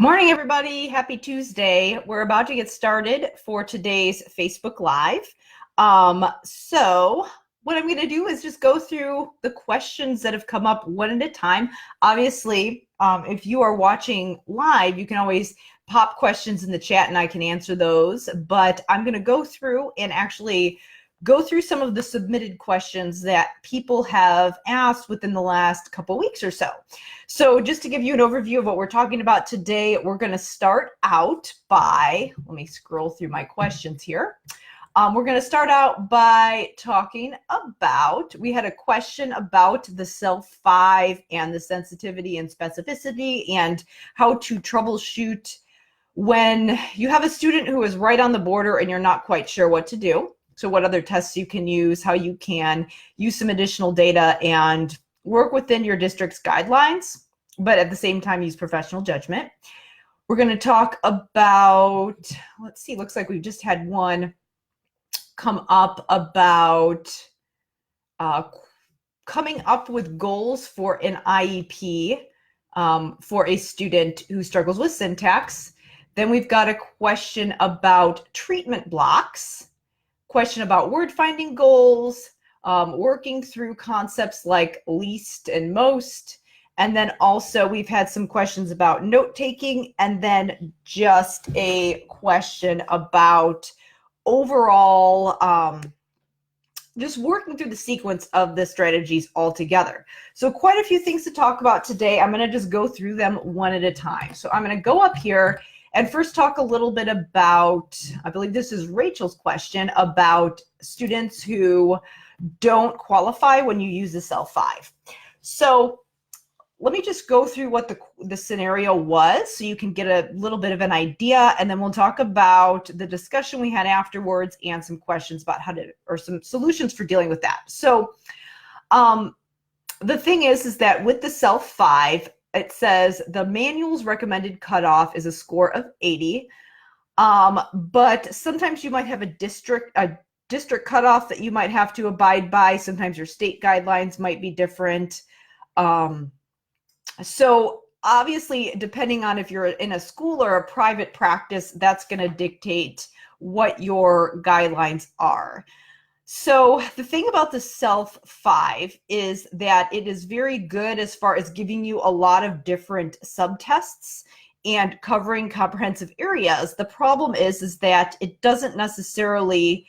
Morning, everybody. Happy Tuesday. We're about to get started for today's Facebook Live. So what I'm going to do is just go through the questions that have come up one at a time. Obviously, if you are watching live, you can always pop questions in the chat and I can answer those. But I'm going to go through and actually go through some of the submitted questions that people have asked within the last couple weeks or so. So just to give you an overview of what we're talking about today, we're going to start out by, let me scroll through my questions here. We're going to start out by talking about, we had a question about the self-5 and the sensitivity and specificity and how to troubleshoot when you have a student who is right on the border and you're not quite sure what to do. So what other tests you can use, how you can use some additional data and work within your district's guidelines, but at the same time use professional judgment. We're going to talk about, let's see, looks like we've just had one come up about coming up with goals for an IEP for a student who struggles with syntax. Then we've got a question about treatment blocks, question about word finding goals, working through concepts like least and most. And then also we've had some questions about note taking, and then just a question about overall just working through the sequence of the strategies altogether. So quite a few things to talk about today. I'm going to just go through them one at a time. So I'm going to go up here and first talk a little bit about, I believe this is Rachel's question, about students who don't qualify when you use the self-5. So let me just go through what the scenario was so you can get a little bit of an idea, and then we'll talk about the discussion we had afterwards and some questions about how to, or some solutions for dealing with that. So the thing is that with the self-5, it says the manual's recommended cutoff is a score of 80, but sometimes you might have a district cutoff that you might have to abide by. Sometimes your state guidelines might be different. So obviously, depending on if you're in a school or a private practice, that's going to dictate what your guidelines are. So the thing about the self-5 is that it is very good as far as giving you a lot of different subtests and covering comprehensive areas. The problem is that it doesn't necessarily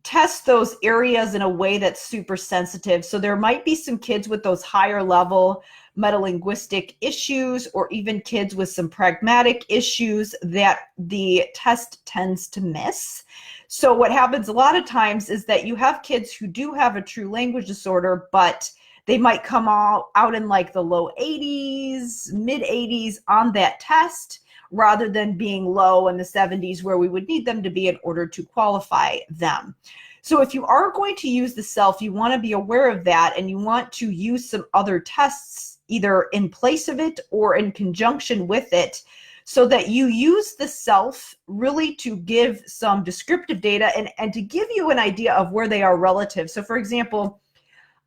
test those areas in a way that's super sensitive. So there might be some kids with those higher level metalinguistic issues, or even kids with some pragmatic issues that the test tends to miss. So what happens a lot of times is that you have kids who do have a true language disorder, but they might come out in like the low 80s, mid 80s on that test, rather than being low in the 70s where we would need them to be in order to qualify them. So if you are going to use the self, you want to be aware of that, and you want to use some other tests either in place of it or in conjunction with it, so that you use the self really to give some descriptive data and to give you an idea of where they are relative. So for example,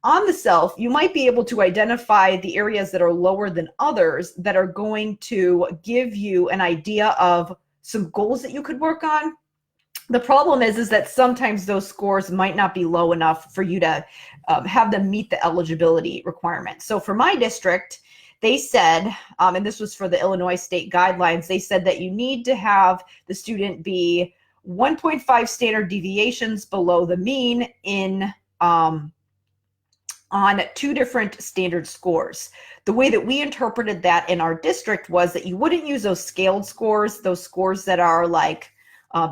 on the self, you might be able to identify the areas that are lower than others that are going to give you an idea of some goals that you could work on. The problem is that sometimes those scores might not be low enough for you to have them meet the eligibility requirements. So for my district, they said, and this was for the Illinois state guidelines, they said that you need to have the student be 1.5 standard deviations below the mean in on 2 different standard scores. The way that we interpreted that in our district was that you wouldn't use those scaled scores, those scores that are like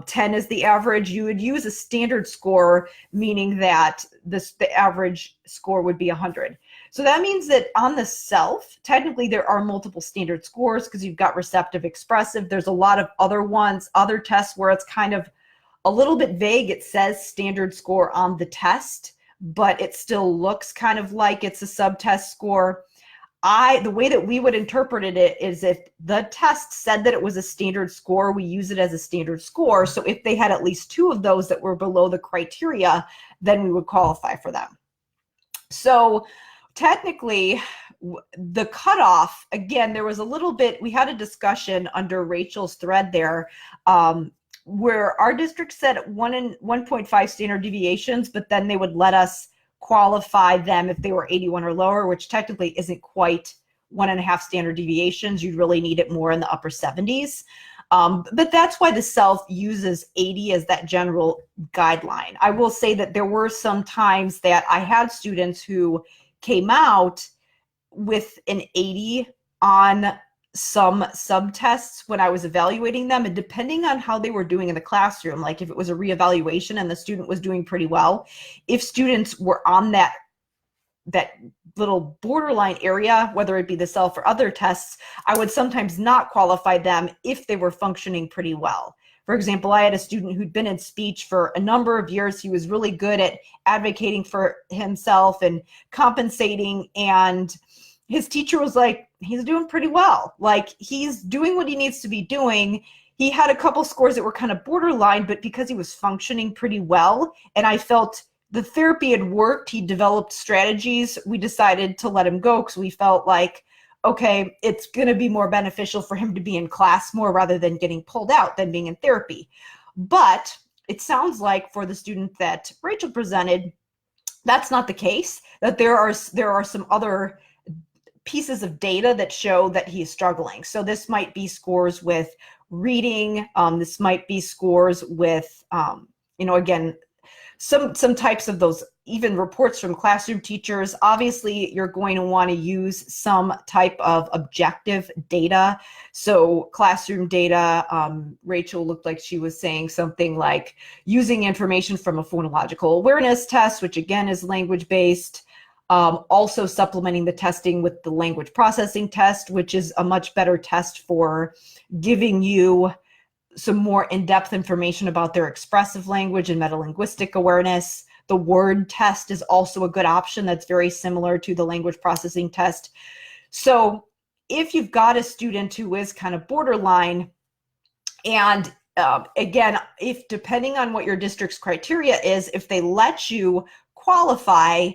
10 is the average. You would use a standard score, meaning that the average score would be 100. So that means that on the self, technically there are multiple standard scores because you've got receptive, expressive. There's a lot of other ones, other tests where it's kind of a little bit vague. It says standard score on the test, but it still looks kind of like it's a subtest score. The way that we would interpret it is if the test said that it was a standard score, we use it as a standard score. So if they had at least 2 of those that were below the criteria, then we would qualify for them. So technically, the cutoff, again, there was a little bit, we had a discussion under Rachel's thread there, where our district said 1.5 standard deviations, but then they would let us qualify them if they were 81 or lower, which technically isn't quite 1.5 standard deviations. You'd really need it more in the upper 70s. But that's why the self uses 80 as that general guideline. I will say that there were some times that I had students who came out with an 80 on some subtests when I was evaluating them, and depending on how they were doing in the classroom, like if it was a reevaluation and the student was doing pretty well, if students were on that little borderline area, whether it be the self or other tests, I would sometimes not qualify them if they were functioning pretty well. For example, I had a student who'd been in speech for a number of years. He was really good at advocating for himself and compensating, and his teacher was like, he's doing pretty well. Like, he's doing what he needs to be doing. He had a couple scores that were kind of borderline, but because he was functioning pretty well, and I felt the therapy had worked, he developed strategies, we decided to let him go because we felt like, okay, it's going to be more beneficial for him to be in class more rather than getting pulled out than being in therapy. But it sounds like for the student that Rachel presented, that's not the case, that there are some other pieces of data that show that he's struggling. So this might be scores with reading. This might be scores with, again, some types of those, even reports from classroom teachers. Obviously, you're going to want to use some type of objective data. So classroom data, Rachel looked like she was saying something like using information from a phonological awareness test, which again is language-based. Also supplementing the testing with the language processing test, which is a much better test for giving you some more in-depth information about their expressive language and metalinguistic awareness. The word test is also a good option that's very similar to the language processing test. So if you've got a student who is kind of borderline, and again, if depending on what your district's criteria is, if they let you qualify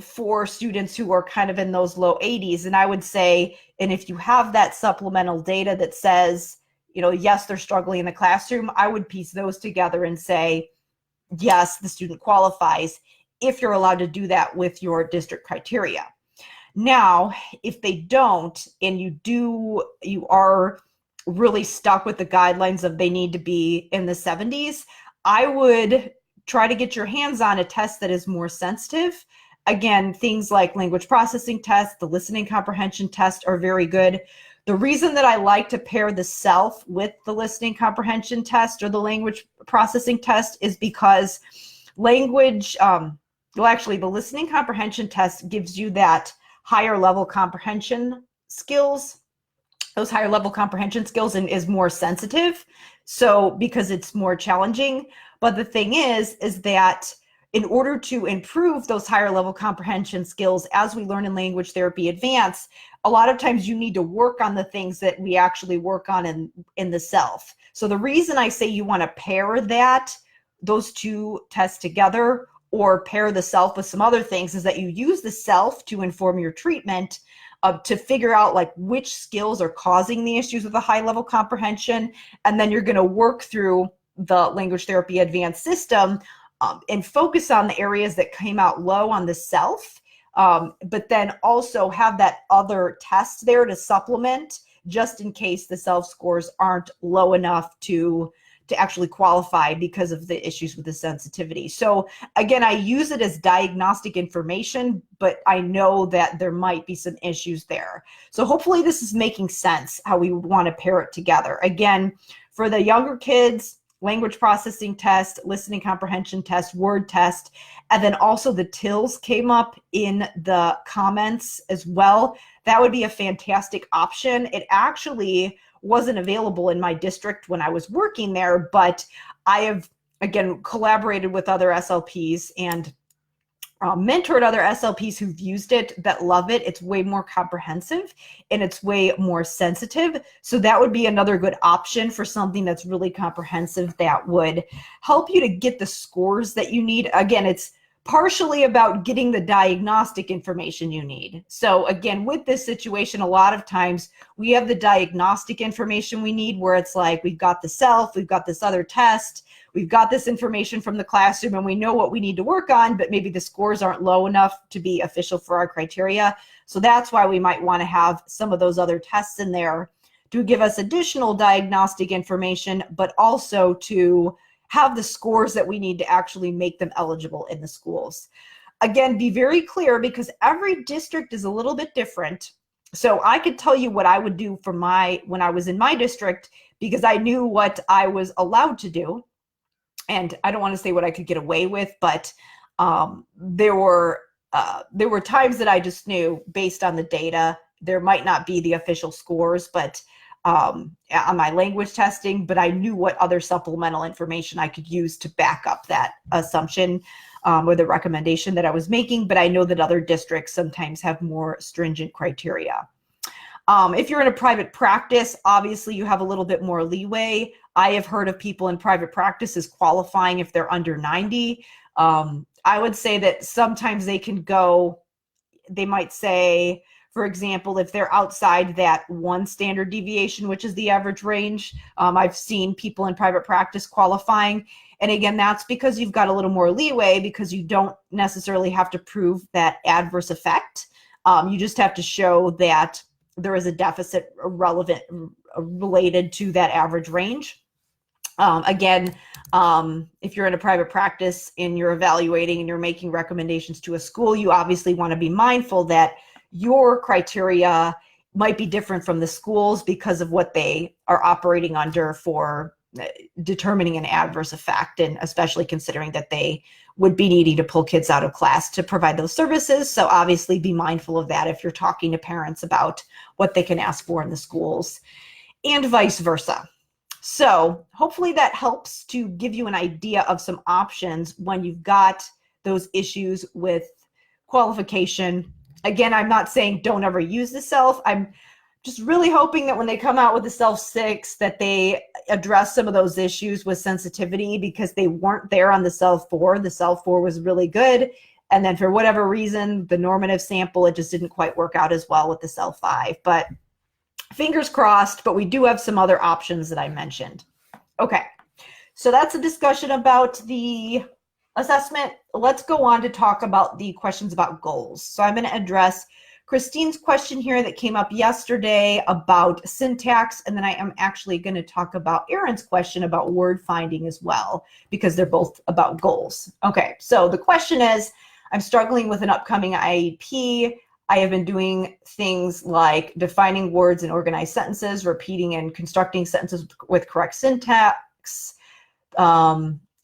for students who are kind of in those low 80s, and I would say, and if you have that supplemental data that says, yes, they're struggling in the classroom, I would piece those together and say, yes, the student qualifies, if you're allowed to do that with your district criteria. Now, if they don't, and you are really stuck with the guidelines of they need to be in the 70s, I would try to get your hands on a test that is more sensitive. Again, things like language processing test, the listening comprehension test are very good. The reason that I like to pair the self with the listening comprehension test or the language processing test is because the listening comprehension test gives you that higher level comprehension skills, those higher level comprehension skills, and is more sensitive. So because it's more challenging. But the thing is that in order to improve those higher level comprehension skills, as we learn in Language Therapy Advanced, a lot of times you need to work on the things that we actually work on in the self. So the reason I say you want to pair those two tests together, or pair the self with some other things, is that you use the self to inform your treatment, to figure out like which skills are causing the issues with the high level comprehension. And then you're going to work through the Language Therapy Advanced system and focus on the areas that came out low on the self, but then also have that other test there to supplement, just in case the self scores aren't low enough to actually qualify because of the issues with the sensitivity. So again, I use it as diagnostic information, but I know that there might be some issues there. So hopefully this is making sense how we want to pair it together. Again, for the younger kids, language processing test, listening comprehension test, word test, and then also the TILs came up in the comments as well. That would be a fantastic option. It actually wasn't available in my district when I was working there, but I have, again, collaborated with other SLPs and mentored other SLPs who've used it that love it. It's way more comprehensive and it's way more sensitive. So that would be another good option for something that's really comprehensive that would help you to get the scores that you need. Again, it's partially about getting the diagnostic information you need. So again, with this situation, a lot of times we have the diagnostic information we need, where it's like, we've got the self, we've got this other test, we've got this information from the classroom, and we know what we need to work on, but maybe the scores aren't low enough to be official for our criteria. So that's why we might want to have some of those other tests in there to give us additional diagnostic information, but also to have the scores that we need to actually make them eligible in the schools. Again, be very clear, because every district is a little bit different. So I could tell you what I would do for when I was in my district, because I knew what I was allowed to do. And I don't want to say what I could get away with, but there were times that I just knew, based on the data, there might not be the official scores, but on my language testing, but I knew what other supplemental information I could use to back up that assumption or the recommendation that I was making. But I know that other districts sometimes have more stringent criteria. If you're in a private practice, obviously you have a little bit more leeway. I have heard of people in private practices qualifying if they're under 90. I would say that sometimes they might say, for example, if they're outside that one standard deviation, which is the average range, I've seen people in private practice qualifying. And again, that's because you've got a little more leeway, because you don't necessarily have to prove that adverse effect. You just have to show that there is a deficit related to that average range. Again, if you're in a private practice and you're evaluating and you're making recommendations to a school, you obviously want to be mindful that your criteria might be different from the schools because of what they are operating under for determining an adverse effect, and especially considering that they would be needing to pull kids out of class to provide those services. So obviously be mindful of that if you're talking to parents about what they can ask for in the schools, and vice versa. So hopefully that helps to give you an idea of some options when you've got those issues with qualification. Again, I'm not saying don't ever use the self. I'm just really hoping that when they come out with the self 6, that they address some of those issues with sensitivity, because they weren't there on the self 4. The self 4 was really good. And then for whatever reason, the normative sample, it just didn't quite work out as well with the self 5. But fingers crossed, but we do have some other options that I mentioned. Okay, so that's a discussion about the assessment. Let's go on to talk about the questions about goals. So I'm going to address Christine's question here that came up yesterday about syntax, and then I am actually going to talk about Aaron's question about word finding as well, because they're both about goals. Okay, so the question is, I'm struggling with an upcoming IEP. I have been doing things like defining words in organized sentences, repeating and constructing sentences with correct syntax,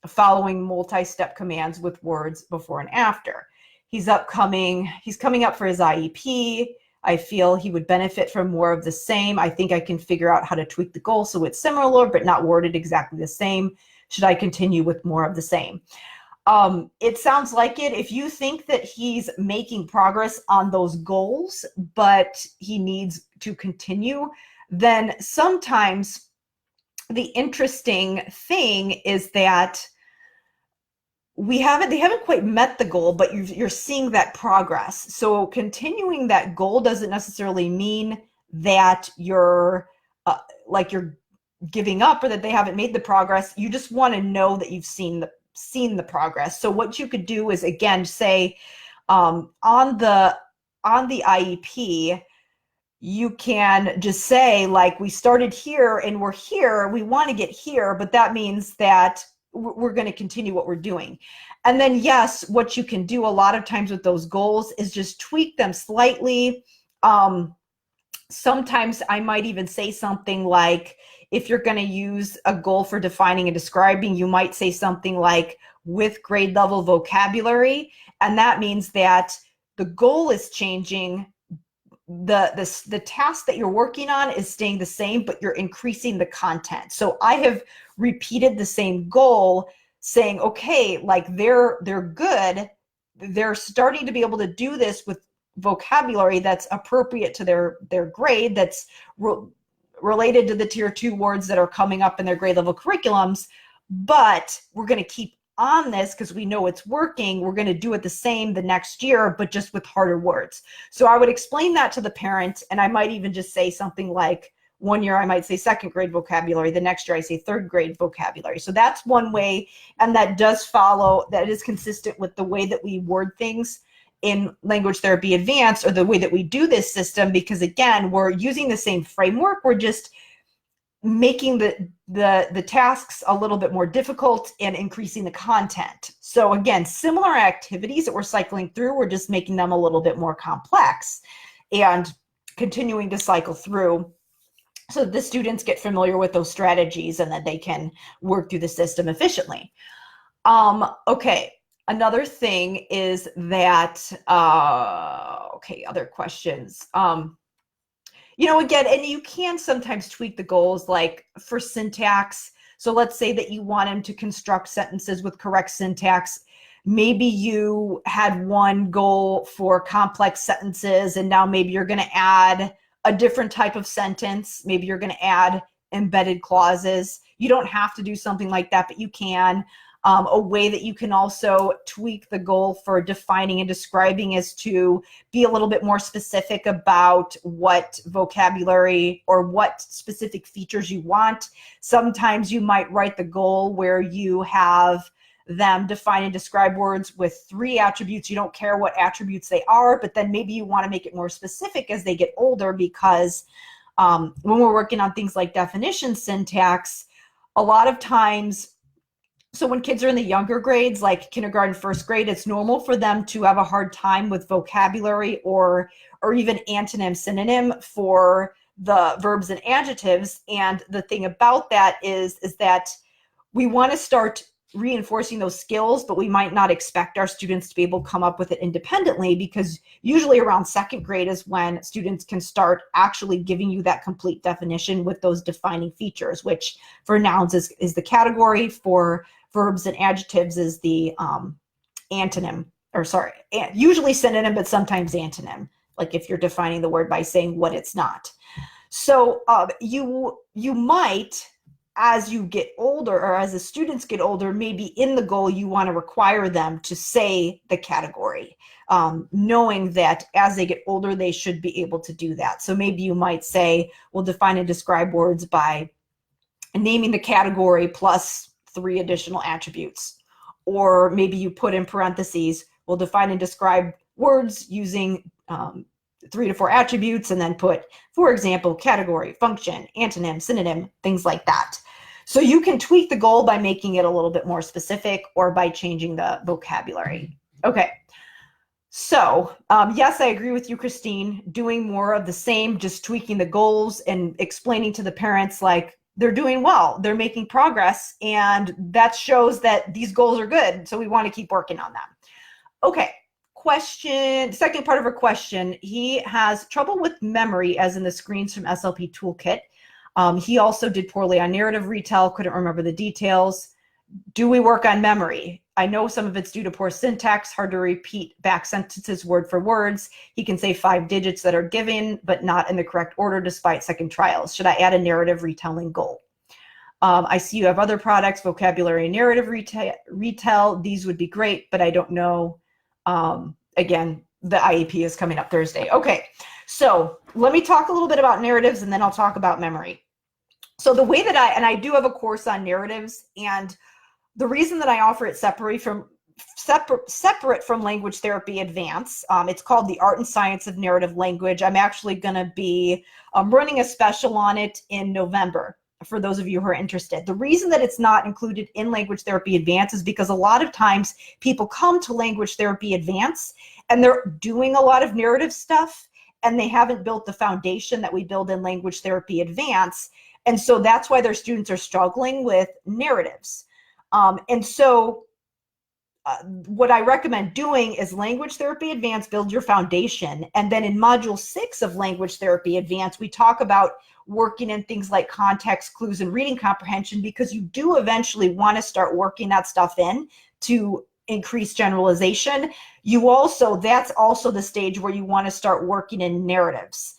following multi-step commands with words before and after. He's coming up for his IEP. I feel he would benefit from more of the same. I think I can figure out how to tweak the goal so it's similar but not worded exactly the same. Should I continue with more of the same? It sounds like it. If you think that he's making progress on those goals, but he needs to continue, then sometimes the interesting thing is that they haven't quite met the goal, but you're seeing that progress. So continuing that goal doesn't necessarily mean that you're you're giving up or that they haven't made the progress. You just want to know that you've seen the progress. So what you could do is, again, say on the IEP, you can just say, like, we started here and we're here, we want to get here, but that means that we're going to continue what we're doing. And then, yes, what you can do a lot of times with those goals is just tweak them slightly. Sometimes I might even say something like, if you're going to use a goal for defining and describing, you might say something like, with grade level vocabulary. And that means that the goal is changing. The task that you're working on is staying the same, but you're increasing the content. So I have repeated the same goal, saying, okay, like they're good. They're starting to be able to do this with vocabulary that's appropriate to their grade, that's related to the tier 2 words that are coming up in their grade level curriculums, but we're going to keep on this because we know it's working, we're going to do it the same the next year, but just with harder words. So I would explain that to the parent, and I might even just say something like, one year I might say second grade vocabulary, the next year I say third grade vocabulary. So that's one way, and that does follow, that is consistent with the way that we word things in Language Therapy Advanced, or the way that we do this system, because again, we're using the same framework, we're just making the tasks a little bit more difficult and increasing the content. So again, similar activities that we're cycling through, we're just making them a little bit more complex and continuing to cycle through so the students get familiar with those strategies and that they can work through the system efficiently. Okay, another thing is that, okay, other questions. You know, again, and you can sometimes tweak the goals, like for syntax. So let's say that you want them to construct sentences with correct syntax. Maybe you had one goal for complex sentences, and now maybe you're going to add a different type of sentence. Maybe you're going to add embedded clauses. You don't have to do something like that, but you can. A way that you can also tweak the goal for defining and describing is to be a little bit more specific about what vocabulary or what specific features you want. Sometimes you might write the goal where you have them define and describe words with 3 attributes. You don't care what attributes they are, but then maybe you want to make it more specific as they get older, because when we're working on things like definition syntax, a lot of times, so when kids are in the younger grades, like kindergarten, first grade, it's normal for them to have a hard time with vocabulary or even antonym, synonym for the verbs and adjectives. And the thing about that is that we want to start reinforcing those skills, but we might not expect our students to be able to come up with it independently, because usually around second grade is when students can start actually giving you that complete definition with those defining features, which for nouns is the category, for verbs and adjectives is the antonym, or sorry, usually synonym, but sometimes antonym, like if you're defining the word by saying what it's not. So you might, as you get older, or as the students get older, maybe in the goal you want to require them to say the category, knowing that as they get older they should be able to do that. So maybe you might say, we'll define and describe words by naming the category plus 3 additional attributes. Or maybe you put in parentheses, we'll define and describe words using 3 to 4 attributes, and then put, for example, category, function, antonym, synonym, things like that. So you can tweak the goal by making it a little bit more specific, or by changing the vocabulary. Okay, so yes, I agree with you, Christine, doing more of the same, just tweaking the goals and explaining to the parents, like, they're doing well, they're making progress, and that shows that these goals are good, so we want to keep working on them. Okay, question, second part of her question, he has trouble with memory, as in the screens from SLP Toolkit. He also did poorly on narrative retell, couldn't remember the details. Do we work on memory? I know some of it's due to poor syntax, hard to repeat back sentences word for words. He can say 5 digits that are given, but not in the correct order despite second trials. Should I add a narrative retelling goal? I see you have other products, vocabulary and narrative retell. These would be great, but I don't know. Again, the IEP is coming up Thursday. Okay, so let me talk a little bit about narratives, and then I'll talk about memory. So the way that I do have a course on narratives, and the reason that I offer it separate from Language Therapy Advanced, it's called The Art and Science of Narrative Language. I'm actually going to be running a special on it in November, for those of you who are interested. The reason that it's not included in Language Therapy Advanced is because a lot of times people come to Language Therapy Advanced and they're doing a lot of narrative stuff, and they haven't built the foundation that we build in Language Therapy Advanced. And so that's why their students are struggling with narratives. And so what I recommend doing is Language Therapy Advanced, build your foundation. And then in Module 6 of Language Therapy Advanced, we talk about working in things like context clues and reading comprehension, because you do eventually want to start working that stuff in to increase generalization. You also, that's also the stage where you want to start working in narratives.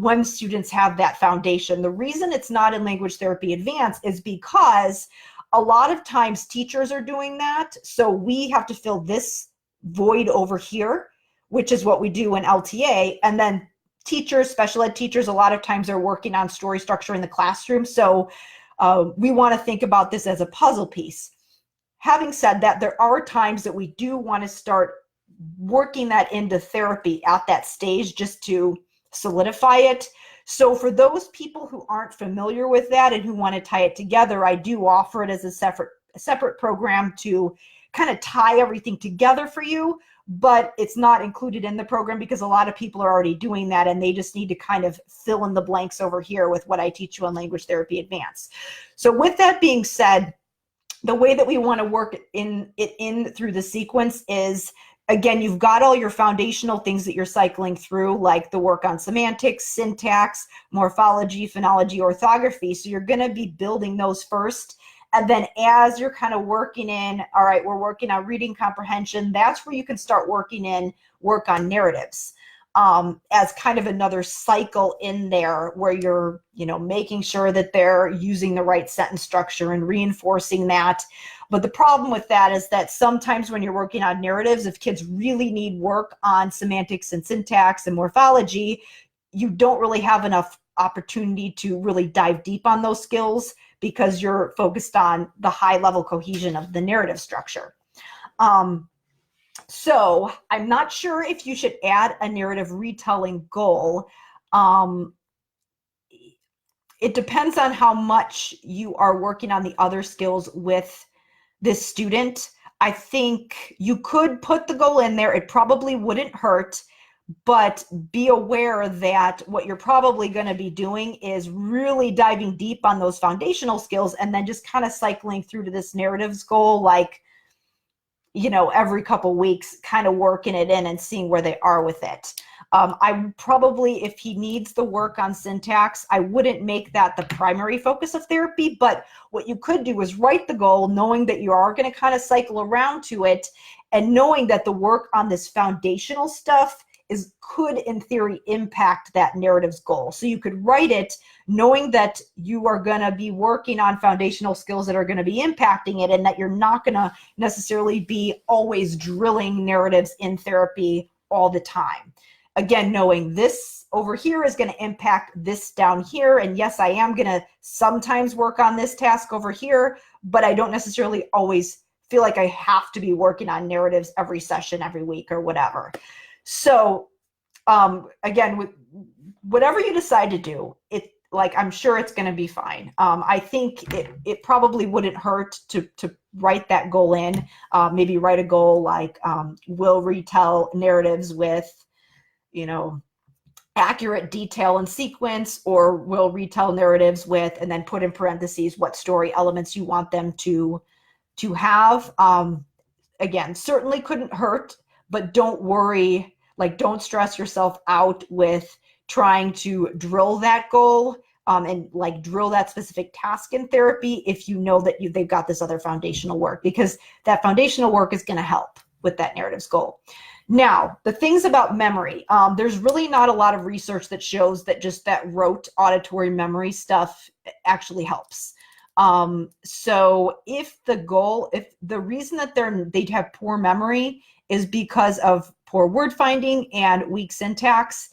When students have that foundation. The reason it's not in Language Therapy Advanced is because A lot of times teachers are doing that. So we have to fill this void over here, which is what we do in LTA. And then teachers, special ed teachers, a lot of times are working on story structure in the classroom. So we want to think about this as a puzzle piece. Having said that, there are times that we do want to start working that into therapy at that stage just to solidify it. So for those people who aren't familiar with that and who want to tie it together, I do offer it as a separate program to kind of tie everything together for you, but it's not included in the program because a lot of people are already doing that and they just need to kind of fill in the blanks over here with what I teach you on Language Therapy Advanced. So with that being said, the way that we want to work in through the sequence is, again, you've got all your foundational things that you're cycling through, like the work on semantics, syntax, morphology, phonology, orthography. So you're going to be building those first. And then as you're kind of working in, all right, we're working on reading comprehension, that's where you can start working in work on narratives as kind of another cycle in there where you're, making sure that they're using the right sentence structure and reinforcing that. But the problem with that is that sometimes when you're working on narratives, if kids really need work on semantics and syntax and morphology, you don't really have enough opportunity to really dive deep on those skills because you're focused on the high level cohesion of the narrative structure. So I'm not sure if you should add a narrative retelling goal. It depends on how much you are working on the other skills with this student. I think you could put the goal in there. It probably wouldn't hurt, but be aware that what you're probably going to be doing is really diving deep on those foundational skills and then just kind of cycling through to this narratives goal, like, every couple weeks, kind of working it in and seeing where they are with it. I probably, if he needs the work on syntax, I wouldn't make that the primary focus of therapy, but what you could do is write the goal, knowing that you are going to kind of cycle around to it and knowing that the work on this foundational stuff could in theory impact that narratives goal. So you could write it knowing that you are going to be working on foundational skills that are going to be impacting it and that you're not going to necessarily be always drilling narratives in therapy all the time. Again, knowing this over here is going to impact this down here. And yes, I am going to sometimes work on this task over here, but I don't necessarily always feel like I have to be working on narratives every session, every week or whatever. So again, whatever you decide to do, I'm sure it's going to be fine. I think it probably wouldn't hurt to write that goal in, maybe write a goal like will retell narratives with, accurate detail and sequence, or will retell narratives with, and then put in parentheses what story elements you want them to have. Again, certainly couldn't hurt, but don't worry, don't stress yourself out with trying to drill that goal and drill that specific task in therapy if you know that they've got this other foundational work, because that foundational work is going to help with that narratives goal. Now, the things about memory, there's really not a lot of research that shows that just that rote auditory memory stuff actually helps. So if the reason that they have poor memory is because of poor word finding and weak syntax,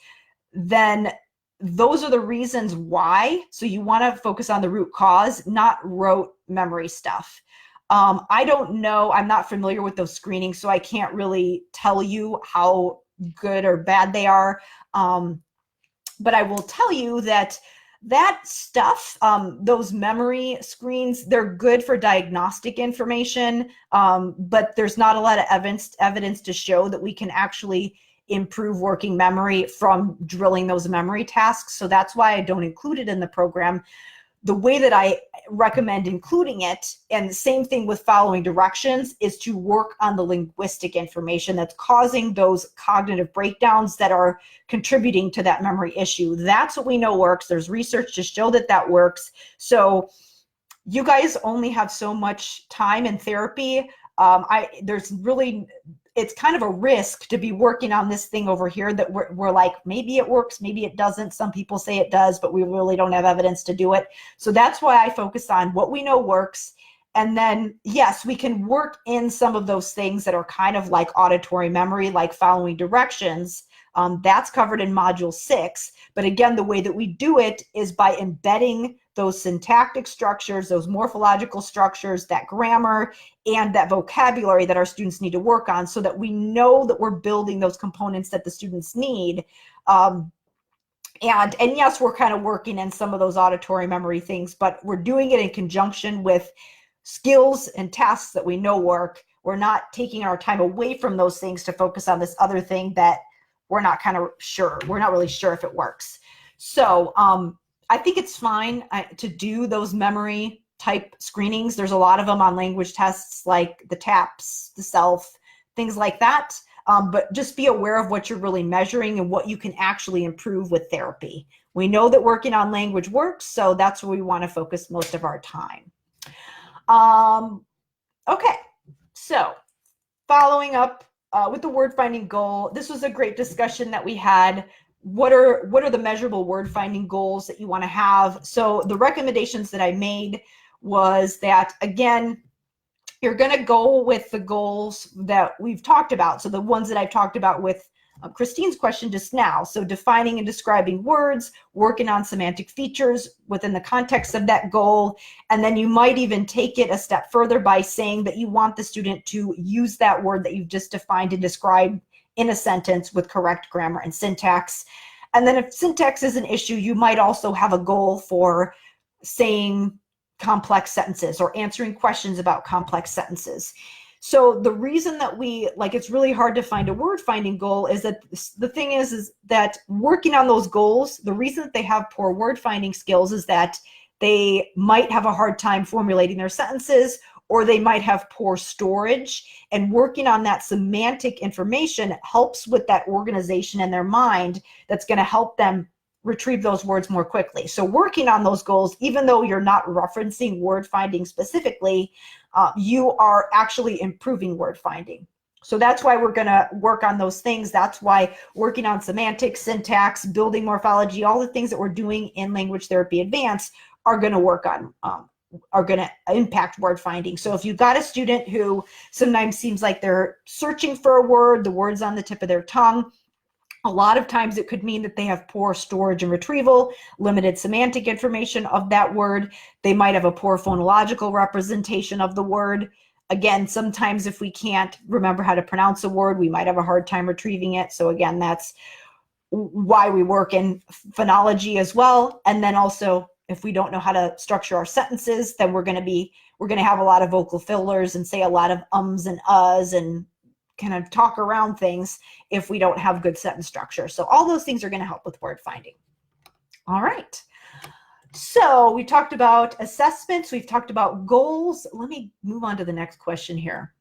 then those are the reasons why. So you want to focus on the root cause, not rote memory stuff. I don't know. I'm not familiar with those screenings, so I can't really tell you how good or bad they are. But I will tell you that stuff, those memory screens, they're good for diagnostic information, but there's not a lot of evidence to show that we can actually improve working memory from drilling those memory tasks. So that's why I don't include it in the program. The way that I recommend including it, and the same thing with following directions, is to work on the linguistic information that's causing those cognitive breakdowns that are contributing to that memory issue. That's what we know works. There's research to show that works. So you guys only have so much time in therapy. It's kind of a risk to be working on this thing over here that we're like, maybe it works, maybe it doesn't. Some people say it does, but we really don't have evidence to do it. So that's why I focus on what we know works And then, yes, we can work in some of those things that are kind of like auditory memory, like following directions. That's covered in Module 6. But again, the way that we do it is by embedding those syntactic structures, those morphological structures, that grammar, and that vocabulary that our students need to work on, so that we know that we're building those components that the students need. And yes, we're kind of working in some of those auditory memory things, but we're doing it in conjunction with skills and tasks that we know work. We're not taking our time away from those things to focus on this other thing that we're not really sure if it works. So I think it's fine to do those memory type screenings. There's a lot of them on language tests, like the TAPS, the SELF, things like that. But just be aware of what you're really measuring and what you can actually improve with therapy. We know that working on language works, so that's where we want to focus most of our time. Okay, so following up with the word finding goal, this was a great discussion that we had. What are the measurable word finding goals that you want to have? So the recommendations that I made was that, again, you're going to go with the goals that we've talked about. So the ones that I've talked about with Christine's question just now. So defining and describing words, working on semantic features within the context of that goal. And then you might even take it a step further by saying that you want the student to use that word that you've just defined and described in a sentence with correct grammar and syntax. And then if syntax is an issue, you might also have a goal for saying complex sentences or answering questions about complex sentences. So the reason that it's really hard to find a word finding goal is that the thing is that working on those goals, the reason that they have poor word finding skills is that they might have a hard time formulating their sentences, or they might have poor storage. And working on that semantic information helps with that organization in their mind that's going to help them retrieve those words more quickly. So working on those goals, even though you're not referencing word finding specifically, you are actually improving word finding. So that's why we're going to work on those things. That's why working on semantics, syntax, building morphology, all the things that we're doing in Language Therapy Advanced are going to work on, are going to impact word finding. So if you've got a student who sometimes seems like they're searching for a word, the word's on the tip of their tongue, a lot of times it could mean that they have poor storage and retrieval, limited semantic information of that word. They might have a poor phonological representation of the word. Again, sometimes if we can't remember how to pronounce a word, we might have a hard time retrieving it. So again, that's why we work in phonology as well. And then also, if we don't know how to structure our sentences, then we're going to have a lot of vocal fillers and say a lot of ums and uhs and kind of talk around things if we don't have good sentence structure. So all those things are going to help with word finding. All right. So we talked about assessments. We've talked about goals. Let me move on to the next question here.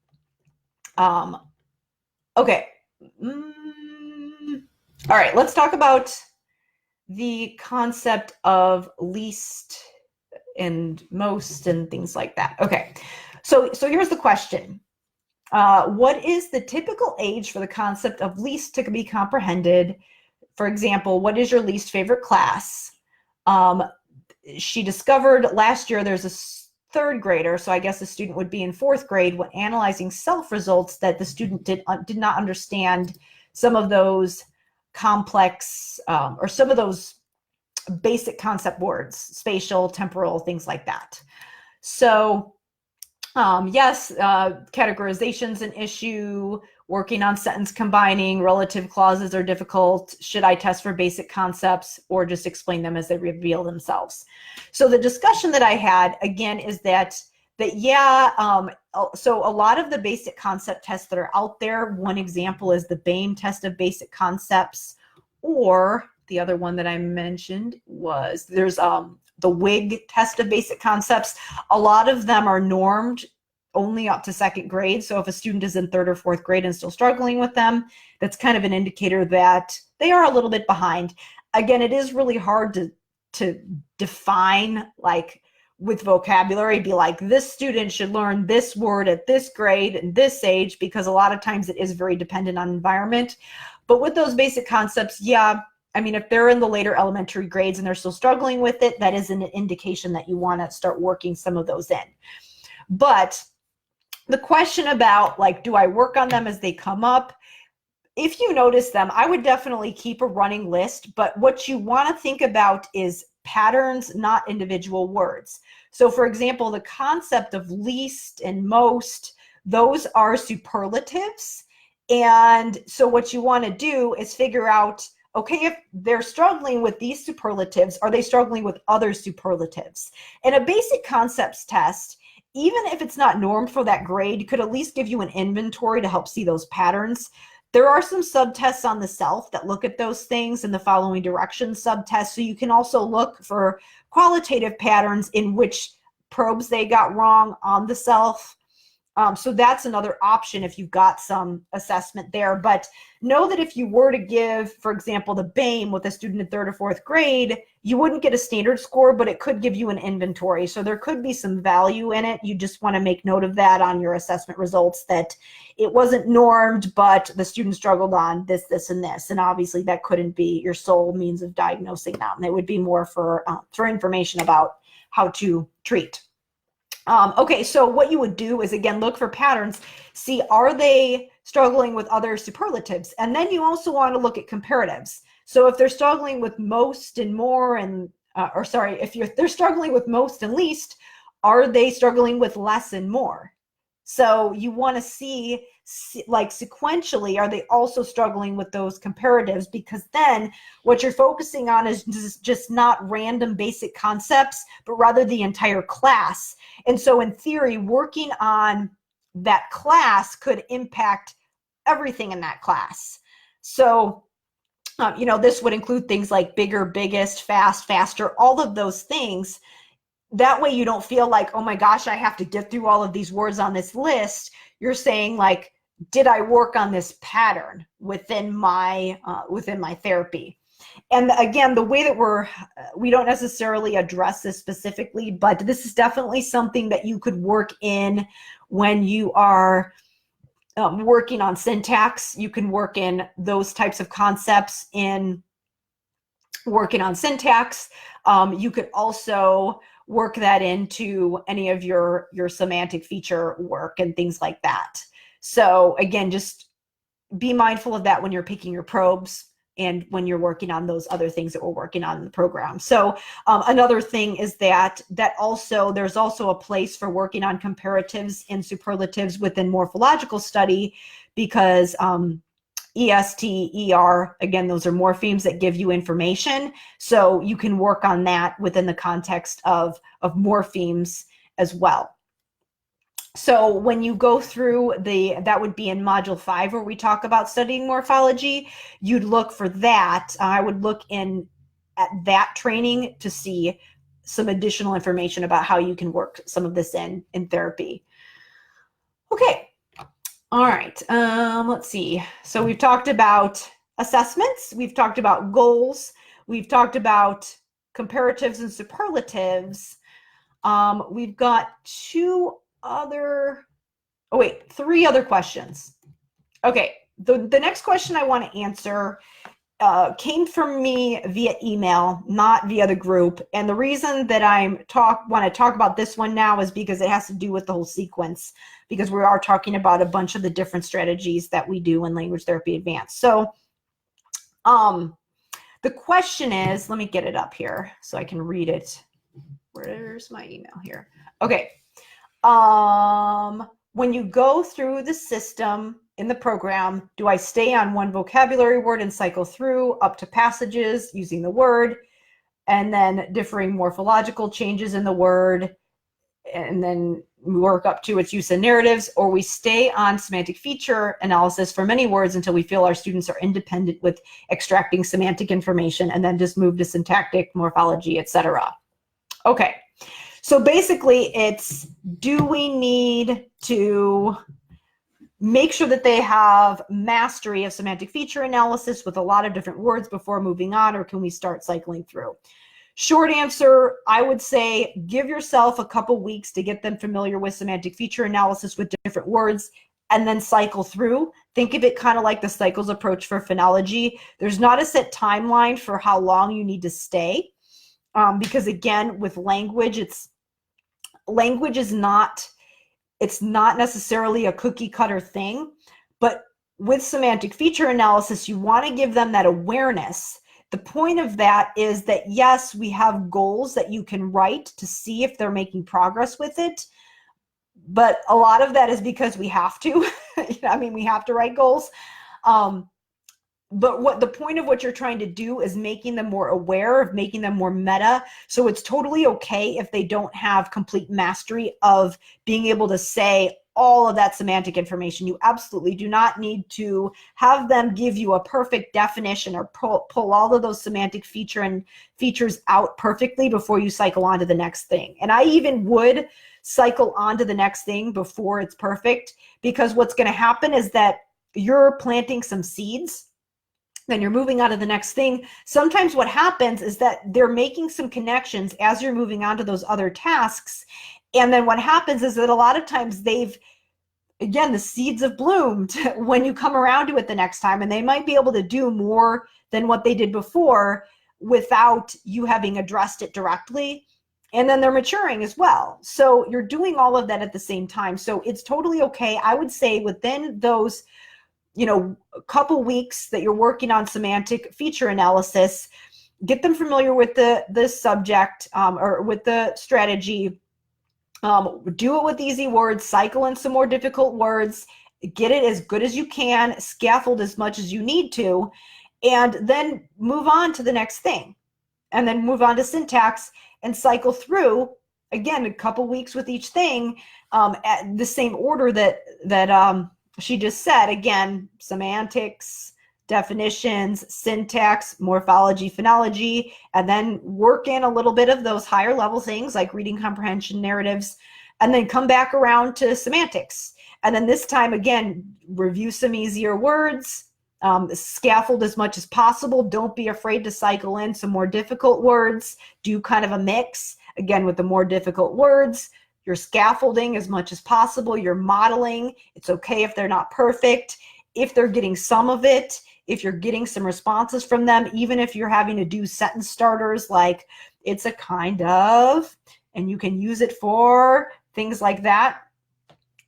Okay. All right. Let's talk about the concept of least and most and things like that. Okay. So here's the question. What is the typical age for the concept of least to be comprehended? For example, what is your least favorite class? She discovered last year there's a third grader, so I guess the student would be in fourth grade, when analyzing self results, that the student did not understand some of those complex or some of those basic concept words, spatial, temporal, things like that. So yes, categorization's an issue. Working on sentence combining, relative clauses are difficult. Should I test for basic concepts or just explain them as they reveal themselves? So the discussion that I had, again, is that so a lot of the basic concept tests that are out there, one example is the BAME test of basic concepts, or the other one that I mentioned was there's the WIG test of basic concepts. A lot of them are normed only up to second grade. So if a student is in third or fourth grade and still struggling with them, that's kind of an indicator that they are a little bit behind. Again, it is really hard to define, like with vocabulary, be like, this student should learn this word at this grade and this age, because a lot of times it is very dependent on environment. But with those basic concepts, yeah, I mean, if they're in the later elementary grades and they're still struggling with it, that is an indication that you want to start working some of those in. But the question about like, do I work on them as they come up? If you notice them, I would definitely keep a running list, but what you want to think about is patterns, not individual words. So for example, the concept of least and most, those are superlatives. And so what you want to do is figure out, okay, if they're struggling with these superlatives, are they struggling with other superlatives? And a basic concepts test, even if it's not normed for that grade, could at least give you an inventory to help see those patterns. There are some subtests on the self that look at those things in the following directions subtests. So you can also look for qualitative patterns in which probes they got wrong on the self. So that's another option if you've got some assessment there. But know that if you were to give, for example, the BAME with a student in 3rd or 4th grade, you wouldn't get a standard score, but it could give you an inventory. So there could be some value in it. You just want to make note of that on your assessment results, that it wasn't normed, but the student struggled on this, this, and this. And obviously that couldn't be your sole means of diagnosing them. It would be more for information about how to treat. Okay, so what you would do is, again, look for patterns, see, are they struggling with other superlatives? And then you also want to look at comparatives. So if they're struggling with most and more, and, they're struggling with most and least, are they struggling with less and more? So you want to see, like, sequentially, are they also struggling with those comparatives? Because then what you're focusing on is just not random basic concepts, but rather the entire class. And so in theory, working on that class could impact everything in that class. So, this would include things like bigger, biggest, fast, faster, all of those things. That way you don't feel like, oh my gosh, I have to get through all of these words on this list. You're saying, like, did I work on this pattern within my therapy? And again, the way that we don't necessarily address this specifically, but this is definitely something that you could work in when you are working on syntax. You can work in those types of concepts in working on syntax. You could also work that into any of your semantic feature work and things like that. So again, just be mindful of that when you're picking your probes and when you're working on those other things that we're working on in the program. So another thing is that there's also a place for working on comparatives and superlatives within morphological study, because EST, ER, again, those are morphemes that give you information. So you can work on that within the context of morphemes as well. So when you go through that would be in module 5 where we talk about studying morphology, you'd look for that. I would look at that training to see some additional information about how you can work some of this in therapy. Okay. All right, let's see. So we've talked about assessments, we've talked about goals, we've talked about comparatives and superlatives. We've got three other questions. Okay, the next question I want to answer came from me via email, not via the group. And the reason that I want to talk about this one now is because it has to do with the whole sequence, because we are talking about a bunch of the different strategies that we do in Language Therapy Advanced. So the question is, let me get it up here so I can read it. Where's my email here? Okay. When you go through the system in the program, do I stay on one vocabulary word and cycle through up to passages using the word, and then differing morphological changes in the word, and then work up to its use in narratives, or we stay on semantic feature analysis for many words until we feel our students are independent with extracting semantic information, and then just move to syntactic, morphology, etc. Okay, so basically it's, do we need to make sure that they have mastery of semantic feature analysis with a lot of different words before moving on, or can we start cycling through? Short answer, I would say give yourself a couple weeks to get them familiar with semantic feature analysis with different words, and then cycle through. Think of it kind of like the cycles approach for phonology. There's not a set timeline for how long you need to stay, because again, with language, language is not It's not necessarily a cookie cutter thing, but with semantic feature analysis, you want to give them that awareness. The point of that is that, yes, we have goals that you can write to see if they're making progress with it. But a lot of that is because we have to. I mean, we have to write goals. But what the point of what you're trying to do is making them more aware, of making them more meta. So it's totally okay if they don't have complete mastery of being able to say all of that semantic information. You absolutely do not need to have them give you a perfect definition or pull all of those semantic features out perfectly before you cycle on to the next thing. And I even would cycle on to the next thing before it's perfect, because what's going to happen is that you're planting some seeds, then you're moving on to the next thing. Sometimes what happens is that they're making some connections as you're moving on to those other tasks. And then what happens is that a lot of times again, the seeds have bloomed when you come around to it the next time, and they might be able to do more than what they did before without you having addressed it directly. And then they're maturing as well. So you're doing all of that at the same time. So it's totally okay. I would say within those, a couple weeks that you're working on semantic feature analysis, get them familiar with the subject or with the strategy. Do it with easy words, cycle in some more difficult words, get it as good as you can, scaffold as much as you need to, and then move on to the next thing. And then move on to syntax and cycle through, again, a couple weeks with each thing at the same order that she just said. Again, semantics, definitions, syntax, morphology, phonology, and then work in a little bit of those higher level things like reading comprehension, narratives, and then come back around to semantics. And then this time, again, review some easier words, scaffold as much as possible. Don't be afraid to cycle in some more difficult words. Do kind of a mix, again, with the more difficult words. You're scaffolding as much as possible. You're modeling. It's okay if they're not perfect. If they're getting some of it, if you're getting some responses from them, even if you're having to do sentence starters like it's a kind of, and you can use it for things like that.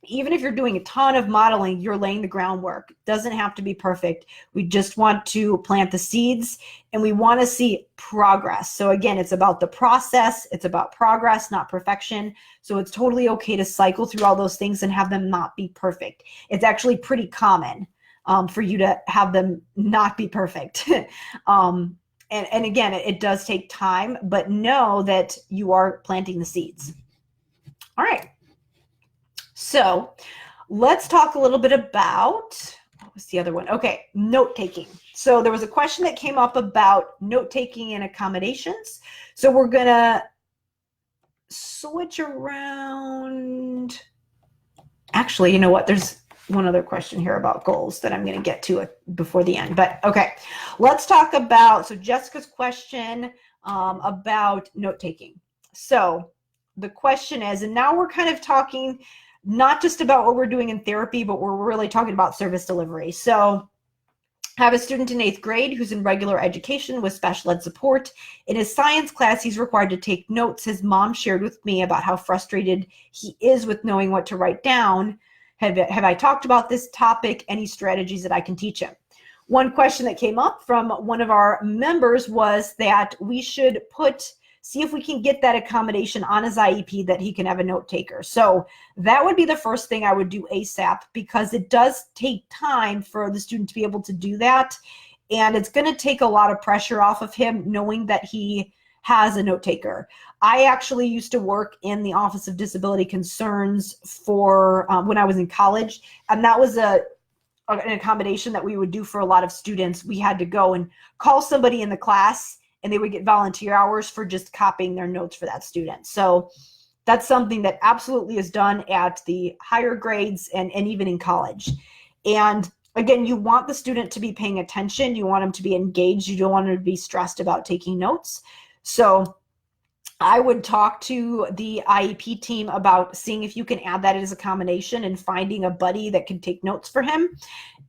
Even if you're doing a ton of modeling, you're laying the groundwork. It doesn't have to be perfect. We just want to plant the seeds, and we want to see progress. So again, it's about the process. It's about progress, not perfection. So it's totally okay to cycle through all those things and have them not be perfect. It's actually pretty common for you to have them not be perfect. And again, it does take time, but know that you are planting the seeds. All right. So let's talk a little bit about, what was the other one? Okay, note-taking. So there was a question that came up about note-taking and accommodations. So we're going to switch around. Actually, you know what? There's one other question here about goals that I'm going to get to before the end. But okay, let's talk about, so Jessica's question about note-taking. So the question is, and now we're kind of talking not just about what we're doing in therapy, but we're really talking about service delivery. So I have a student in 8th grade who's in regular education with special ed support. In his science class, he's required to take notes. His mom shared with me about how frustrated he is with knowing what to write down. Have I talked about this topic? Any strategies that I can teach him? One question that came up from one of our members was that we should see if we can get that accommodation on his IEP that he can have a note taker. So that would be the first thing I would do ASAP, because it does take time for the student to be able to do that. And it's going to take a lot of pressure off of him knowing that he has a note taker. I actually used to work in the Office of Disability Concerns for when I was in college. And that was an accommodation that we would do for a lot of students. We had to go and call somebody in the class, and they would get volunteer hours for just copying their notes for that student. So that's something that absolutely is done at the higher grades and even in college. And again, you want the student to be paying attention. You want them to be engaged. You don't want them to be stressed about taking notes. So I would talk to the IEP team about seeing if you can add that as a combination and finding a buddy that can take notes for him.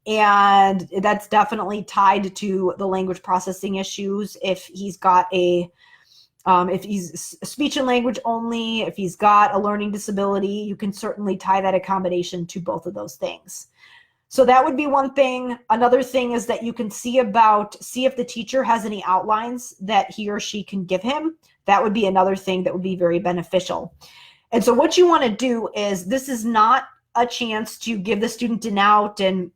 And that's definitely tied to the language processing issues. If he's got a If he's speech and language only, if he's got a learning disability, you can certainly tie that accommodation to both of those things. So that would be one thing. Another thing is that you can see if the teacher has any outlines that he or she can give him. That would be another thing that would be very beneficial. And so what you want to do is, this is not a chance to give the student an out and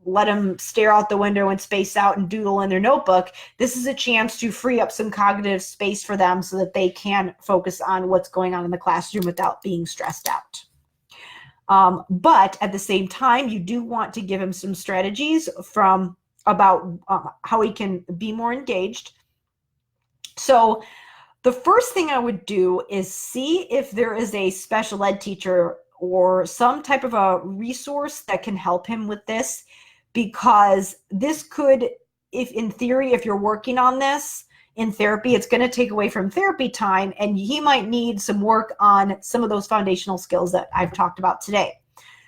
let them stare out the window and space out and doodle in their notebook. This is a chance to free up some cognitive space for them so that they can focus on what's going on in the classroom without being stressed out. But at the same time, you do want to give him some strategies about how he can be more engaged. So the first thing I would do is see if there is a special ed teacher or some type of a resource that can help him with this, because this could, if in theory, if you're working on this in therapy, it's going to take away from therapy time, and he might need some work on some of those foundational skills that I've talked about today.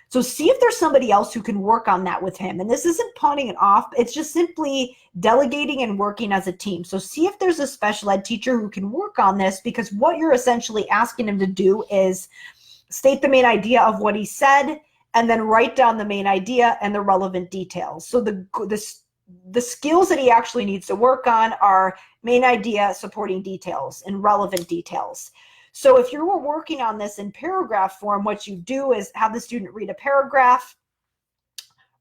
So see if there's somebody else who can work on that with him. And this isn't pawning it off. It's just simply delegating and working as a team. So see if there's a special ed teacher who can work on this, because what you're essentially asking him to do is state the main idea of what he said, and then write down the main idea and the relevant details. So the skills that he actually needs to work on are main idea, supporting details, and relevant details. So if you were working on this in paragraph form, what you do is have the student read a paragraph,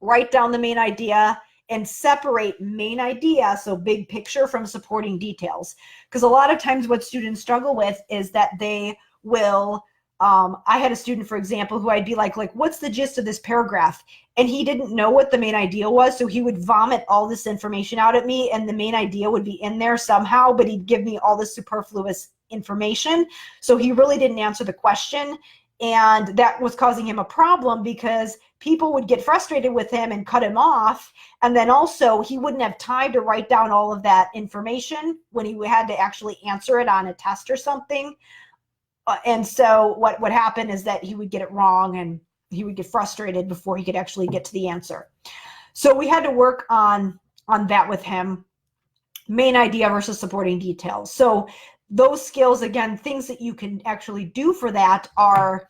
write down the main idea, and separate main idea, so big picture, from supporting details. Because a lot of times what students struggle with is that they will, I had a student, for example, who I'd be like, what's the gist of this paragraph? And he didn't know what the main idea was, so he would vomit all this information out at me, and the main idea would be in there somehow, but he'd give me all this superfluous information. So he really didn't answer the question, and that was causing him a problem, because people would get frustrated with him and cut him off, and then also he wouldn't have time to write down all of that information when he had to actually answer it on a test or something. And so what would happen is that he would get it wrong, and he would get frustrated before he could actually get to the answer. So we had to work on that with him, main idea versus supporting details. So those skills, again, things that you can actually do for that are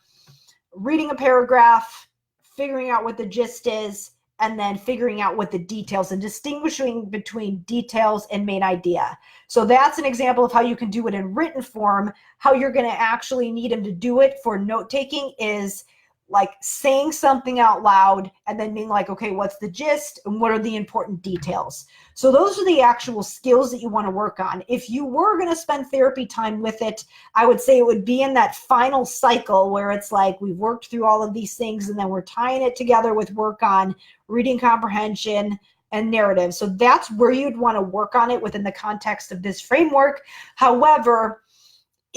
reading a paragraph, figuring out what the gist is, and then figuring out what the details, and distinguishing between details and main idea. So that's an example of how you can do it in written form. How you're going to actually need him to do it for note taking is like saying something out loud and then being like, okay, what's the gist and what are the important details? So those are the actual skills that you want to work on. If you were going to spend therapy time with it, I would say it would be in that final cycle where it's like we've worked through all of these things and then we're tying it together with work on reading comprehension and narrative. So that's where you'd want to work on it within the context of this framework. However,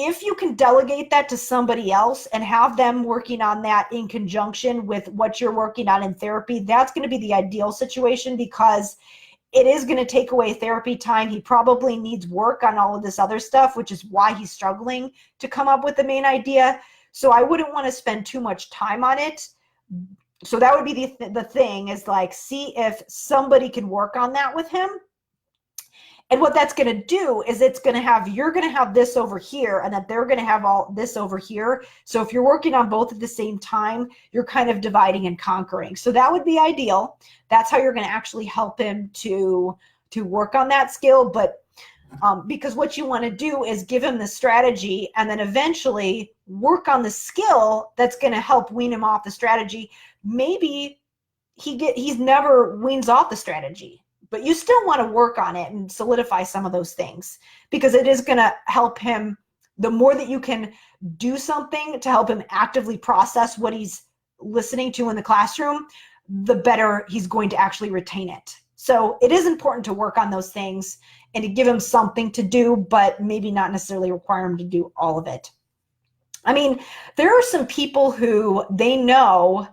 if you can delegate that to somebody else and have them working on that in conjunction with what you're working on in therapy, that's going to be the ideal situation, because it is going to take away therapy time. He probably needs work on all of this other stuff, which is why he's struggling to come up with the main idea. So I wouldn't want to spend too much time on it. So that would be the thing, is like, see if somebody can work on that with him. And what that's going to do is you're going to have this over here, and that they're going to have all this over here. So if you're working on both at the same time, you're kind of dividing and conquering. So that would be ideal. That's how you're going to actually help him to work on that skill. But because what you want to do is give him the strategy and then eventually work on the skill that's going to help wean him off the strategy. Maybe he's never weans off the strategy, but you still want to work on it and solidify some of those things, because it is going to help him. The more that you can do something to help him actively process what he's listening to in the classroom, the better he's going to actually retain it. So it is important to work on those things and to give him something to do, but maybe not necessarily require him to do all of it. I mean, there are some people who they know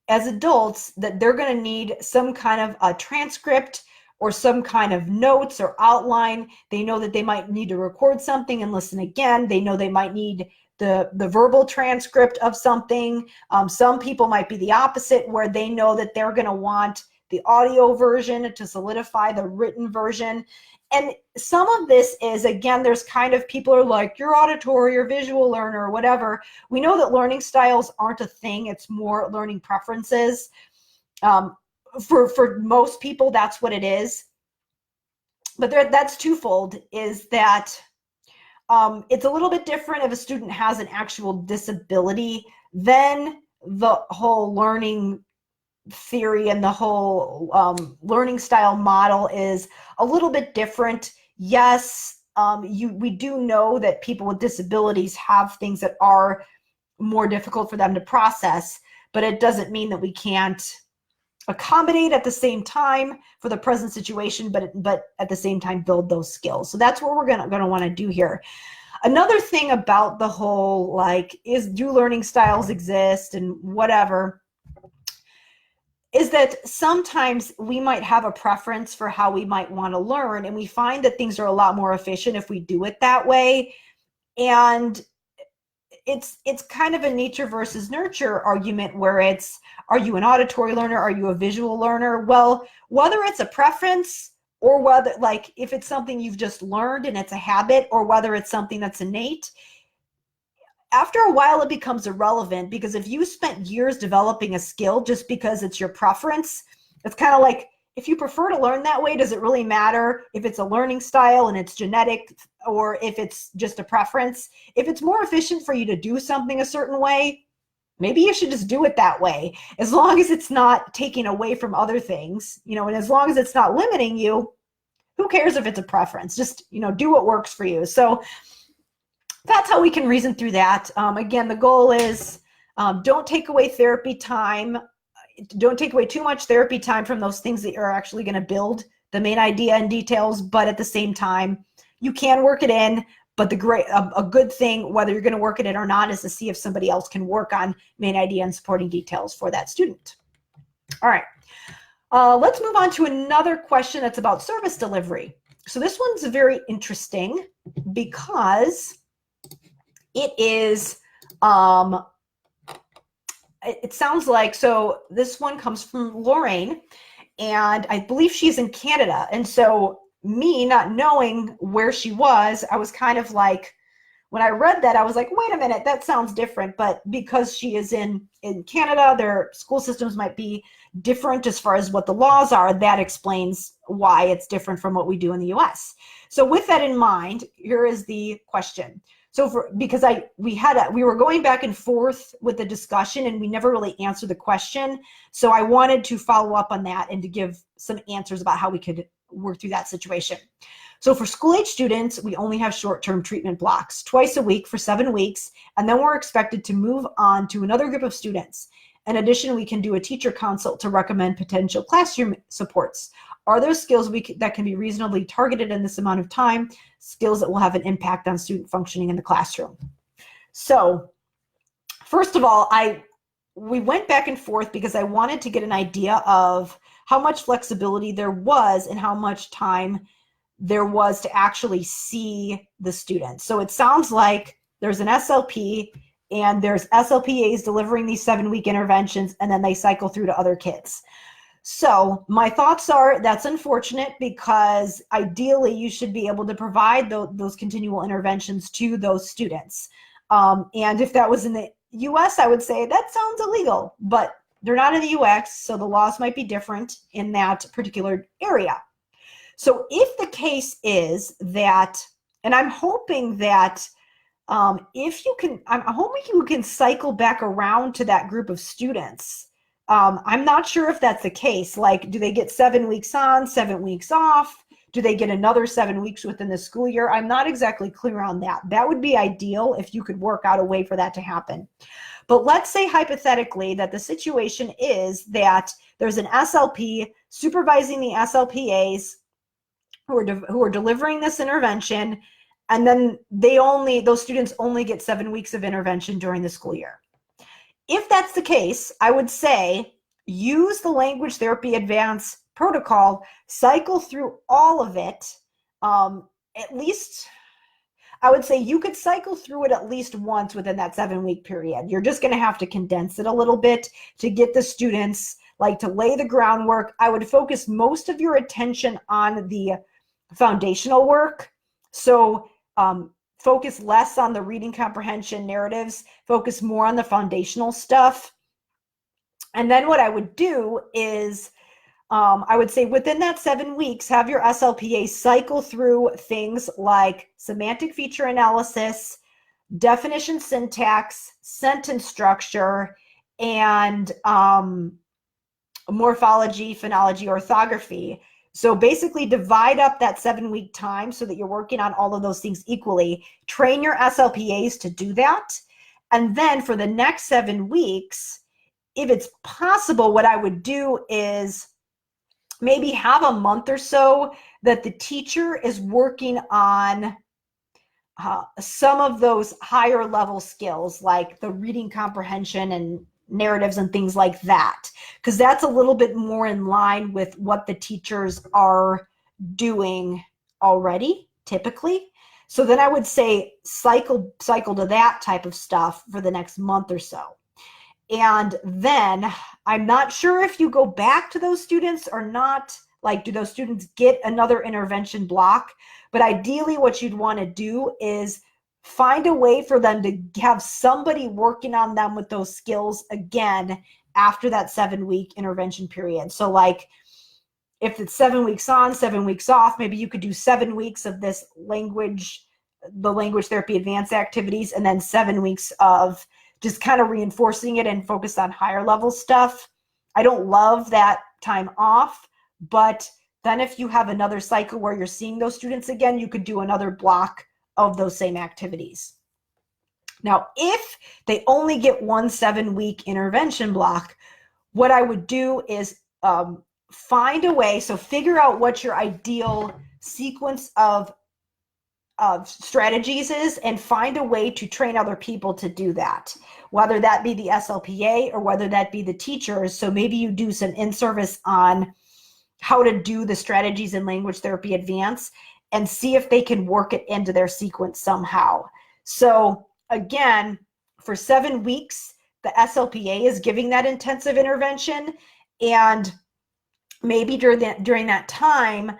as adults that they're going to need some kind of a transcript or some kind of notes or outline. They know that they might need to record something and listen again. They know they might need the verbal transcript of something. Some people might be the opposite, where they know that they're going to want the audio version to solidify the written version. And some of this is, again, there's kind of people are like, you're auditory or visual learner or whatever. We know that learning styles aren't a thing. It's more learning preferences. For most people, that's what it is. But that's twofold, is that it's a little bit different if a student has an actual disability. Then the whole learning theory and the whole learning style model is a little bit different. Yes, we do know that people with disabilities have things that are more difficult for them to process, but it doesn't mean that we can't accommodate at the same time for the present situation, but at the same time build those skills. So that's what we're gonna want to do here. Another thing about the whole, like, do learning styles exist and whatever, is that sometimes we might have a preference for how we might want to learn, and we find that things are a lot more efficient if we do it that way. And it's kind of a nature versus nurture argument, where it's, are you an auditory learner? Are you a visual learner? Well, whether it's a preference, or whether, like, if it's something you've just learned and it's a habit, or whether it's something that's innate, after a while it becomes irrelevant. Because if you spent years developing a skill just because it's your preference, it's kind of like, if you prefer to learn that way, does it really matter if it's a learning style and it's genetic, or if it's just a preference? If it's more efficient for you to do something a certain way, maybe you should just do it that way, as long as it's not taking away from other things, and as long as it's not limiting you. Who cares if it's a preference? Just, do what works for you. So that's how we can reason through that. Again, the goal is, don't take away therapy time. Don't take away too much therapy time from those things that you're actually going to build the main idea and details. But at the same time, you can work it in. But a good thing, whether you're going to work it in or not, is to see if somebody else can work on main idea and supporting details for that student. All right. Let's move on to another question that's about service delivery. So this one's very interesting because it is, it sounds like, so this one comes from Lorraine, and I believe she's in Canada. And so me not knowing where she was, I was kind of like, when I read that, I was like, wait a minute, that sounds different. But because she is in Canada, their school systems might be different as far as what the laws are. That explains why it's different from what we do in the US. So with that in mind, here is the question. So because we were going back and forth with the discussion, and we never really answered the question. So I wanted to follow up on that and to give some answers about how we could work through that situation. So for school-age students, we only have short-term treatment blocks, twice a week for 7 weeks, and then we're expected to move on to another group of students. In addition, we can do a teacher consult to recommend potential classroom supports. Are there skills that can be reasonably targeted in this amount of time, skills that will have an impact on student functioning in the classroom? So first of all, we went back and forth because I wanted to get an idea of how much flexibility there was and how much time there was to actually see the students. So it sounds like there's an SLP and there's SLPAs delivering these 7-week interventions, and then they cycle through to other kids. So my thoughts are, that's unfortunate, because ideally you should be able to provide those continual interventions to those students. And if that was in the US, I would say that sounds illegal, but they're not in the US, so the laws might be different in that particular area. So if the case is that, and I'm hoping that I'm hoping you can cycle back around to that group of students. I'm not sure if that's the case. Like, do they get 7 weeks on, 7 weeks off? Do they get another 7 weeks within the school year? I'm not exactly clear on that. That would be ideal if you could work out a way for that to happen. But let's say hypothetically that the situation is that there's an SLP supervising the SLPAs who are delivering this intervention, and then those students only get 7 weeks of intervention during the school year. If that's the case, I would say use the language therapy advance protocol, cycle through all of it. At least, I would say you could cycle through it at least once within that 7-week period. You're just going to have to condense it a little bit to get the students like to lay the groundwork. I would focus most of your attention on the foundational work. So focus less on the reading comprehension narratives, focus more on the foundational stuff. And then what I would do is I would say within that 7 weeks, have your SLPA cycle through things like semantic feature analysis, definition syntax, sentence structure, and morphology, phonology, orthography. So basically divide up that 7-week time so that you're working on all of those things equally. Train your SLPAs to do that. And then for the next 7 weeks, if it's possible, what I would do is maybe have a month or so that the teacher is working on some of those higher level skills, like the reading comprehension and narratives and things like that, because that's a little bit more in line with what the teachers are doing already, typically. So then I would say cycle to that type of stuff for the next month or so. And then I'm not sure if you go back to those students or not. Like, do those students get another intervention block? But ideally, what you'd want to do is find a way for them to have somebody working on them with those skills again after that 7-week intervention period. So like, if it's 7 weeks on, 7 weeks off, maybe you could do 7 weeks of this the language therapy advanced activities, and then 7 weeks of just kind of reinforcing it and focus on higher level stuff. I don't love that time off, but then if you have another cycle where you're seeing those students again, you could do another block of those same activities. Now, if they only get one 7-week intervention block, what I would do is find a way, so figure out what your ideal sequence of strategies is, and find a way to train other people to do that, whether that be the SLPA or whether that be the teachers. So maybe you do some in-service on how to do the strategies in language therapy advance and see if they can work it into their sequence somehow. So again, for 7 weeks, the SLPA is giving that intensive intervention, and maybe during that time,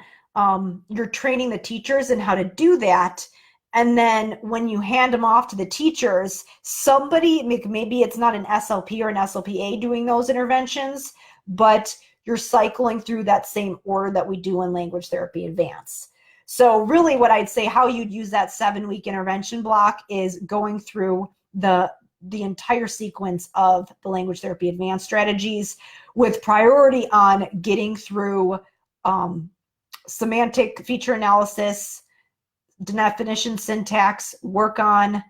you're training the teachers in how to do that. And then when you hand them off to the teachers, somebody, maybe it's not an SLP or an SLPA doing those interventions, but you're cycling through that same order that we do in language therapy advance. So really what I'd say how you'd use that 7-week intervention block is going through the entire sequence of the language therapy advanced strategies with priority on getting through semantic feature analysis, definition syntax, work on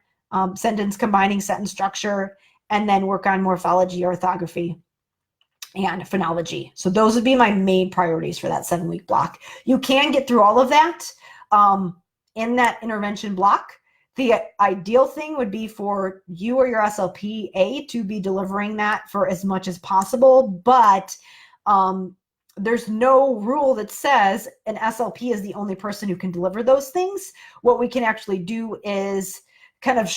sentence combining, sentence structure, and then work on morphology, orthography, and phonology. So those would be my main priorities for that 7-week block. You can get through all of that in that intervention block. The ideal thing would be for you or your SLPA to be delivering that for as much as possible, but there's no rule that says an SLP is the only person who can deliver those things. What we can actually do is kind of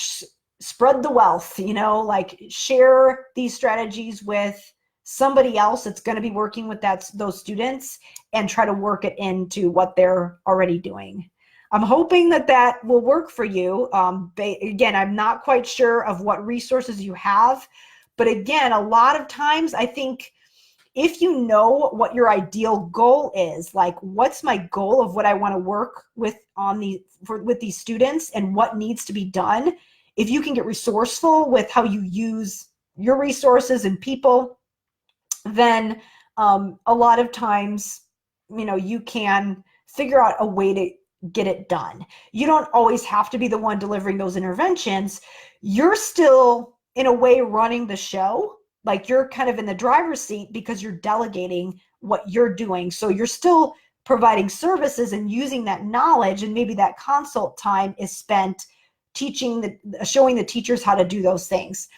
spread the wealth, like share these strategies with somebody else that's going to be working with those students and try to work it into what they're already doing. I'm hoping that will work for you. Again, I'm not quite sure of what resources you have, but again, a lot of times I think if you know what your ideal goal is, like what's my goal of what I want to work with with these students and what needs to be done, if you can get resourceful with how you use your resources and people, then a lot of times, you can figure out a way to get it done. You don't always have to be the one delivering those interventions. You're still, in a way, running the show. Like you're kind of in the driver's seat because you're delegating what you're doing. So you're still providing services and using that knowledge, and maybe that consult time is spent showing the teachers how to do those things.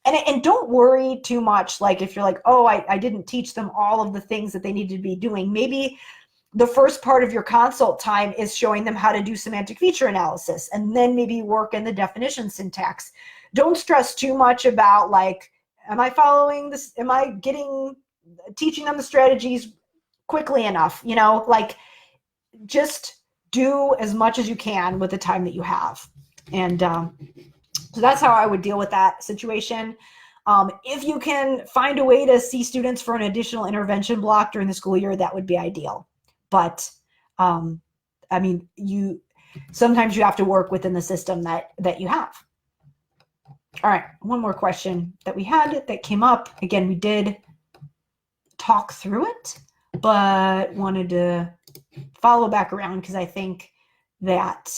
And don't worry too much, like if you're like, oh, I didn't teach them all of the things that they need to be doing. Maybe the first part of your consult time is showing them how to do semantic feature analysis, and then maybe work in the definition syntax. Don't stress too much about like, am I following this? Am I getting teaching them the strategies quickly enough, you know, like just do as much as you can with the time that you have. And so that's how I would deal with that situation. If you can find a way to see students for an additional intervention block during the school year, that would be ideal. But I mean, sometimes you have to work within the system that you have. All right, one more question that we had that came up. Again, we did talk through it, but wanted to follow back around because I think that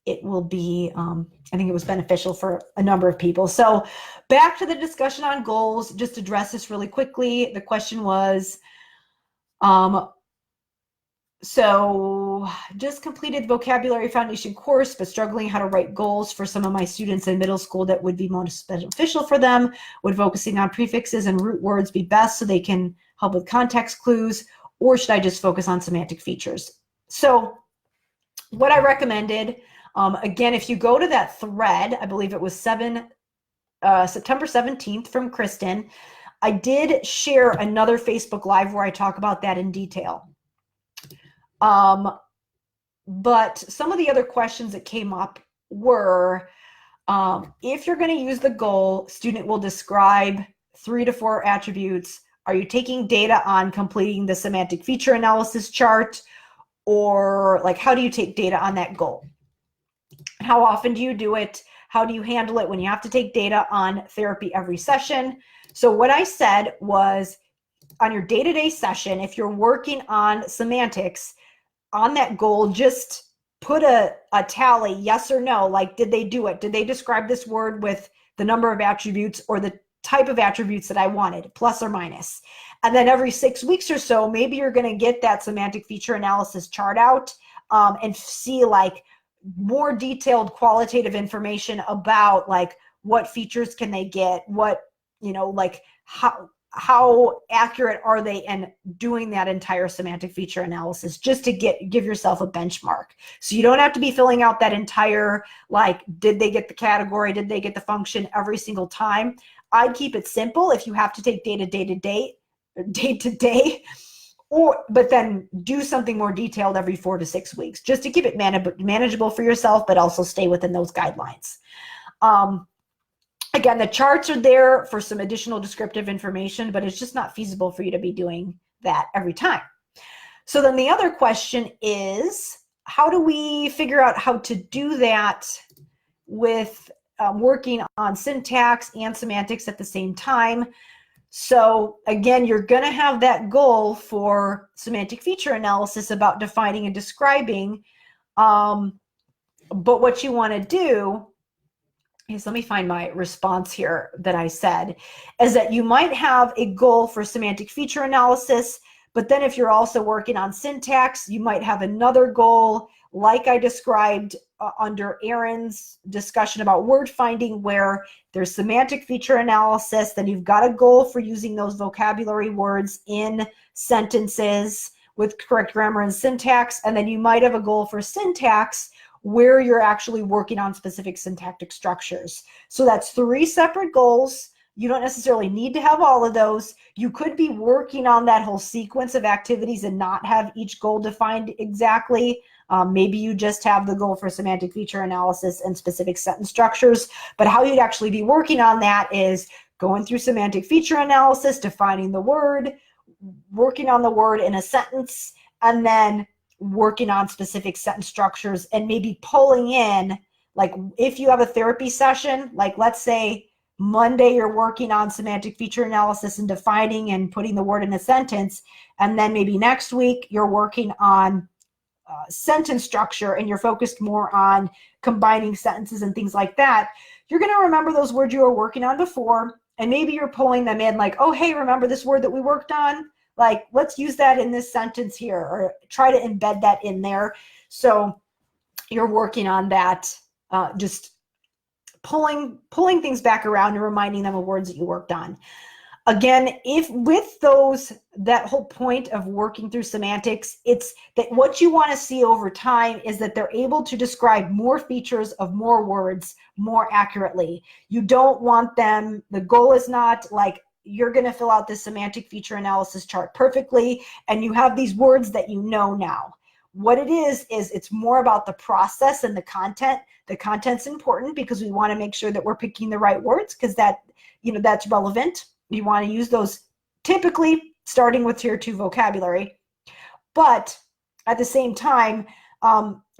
it will be, I think it was beneficial for a number of people. So back to the discussion on goals, just address this really quickly. The question was, so just completed the vocabulary foundation course, but struggling how to write goals for some of my students in middle school that would be most beneficial for them. Would focusing on prefixes and root words be best so they can help with context clues, or should I just focus on semantic features? So what I recommended, again, if you go to that thread, I believe it was September 17th from Kristen, I did share another Facebook Live where I talk about that in detail. But some of the other questions that came up were, if you're going to use the goal, student will describe 3 to 4 attributes. Are you taking data on completing the semantic feature analysis chart? Or like, how do you take data on that goal? How often do you do it? How do you handle it when you have to take data on therapy every session? So what I said was, on your day-to-day session, if you're working on semantics, on that goal, just put a tally, yes or no, like did they do it? Did they describe this word with the number of attributes or the type of attributes that I wanted, plus or minus? And then every 6 weeks or so, maybe you're going to get that semantic feature analysis chart out and see like more detailed qualitative information about like what features can they get, what, you know, like how accurate are they in doing that entire semantic feature analysis, just to give yourself a benchmark. So you don't have to be filling out that entire, like, did they get the category? Did they get the function every single time? I'd keep it simple. If you have to take data day to day, but then do something more detailed every 4 to 6 weeks, just to keep it manageable for yourself, but also stay within those guidelines. Again, the charts are there for some additional descriptive information, but it's just not feasible for you to be doing that every time. So then the other question is, how do we figure out how to do that with working on syntax and semantics at the same time? So again, you're going to have that goal for semantic feature analysis about defining and describing. But what you want to do is, let me find my response here that I said, is that you might have a goal for semantic feature analysis, but then if you're also working on syntax, you might have another goal, like I described under Erin's discussion about word finding, where there's semantic feature analysis, then you've got a goal for using those vocabulary words in sentences with correct grammar and syntax, and then you might have a goal for syntax where you're actually working on specific syntactic structures. So that's 3 separate goals. You don't necessarily need to have all of those. You could be working on that whole sequence of activities and not have each goal defined exactly. Maybe you just have the goal for semantic feature analysis and specific sentence structures, but how you'd actually be working on that is going through semantic feature analysis, defining the word, working on the word in a sentence, and then working on specific sentence structures, and maybe pulling in, like if you have a therapy session, like let's say Monday you're working on semantic feature analysis and defining and putting the word in a sentence, and then maybe next week you're working on sentence structure and you're focused more on combining sentences and things like that. You're going to remember those words you were working on before, and maybe you're pulling them in like, oh, hey, remember this word that we worked on? Like, let's use that in this sentence here, or try to embed that in there. So you're working on that, just pulling things back around and reminding them of words that you worked on. Again, if with that whole point of working through semantics, it's that what you want to see over time is that they're able to describe more features of more words more accurately. You don't want them, the goal is not like you're going to fill out this semantic feature analysis chart perfectly, and you have these words that you know now. What it is it's more about the process and the content. The content's important because we want to make sure that we're picking the right words, because that's relevant. You want to use those typically starting with tier 2 vocabulary. But at the same time,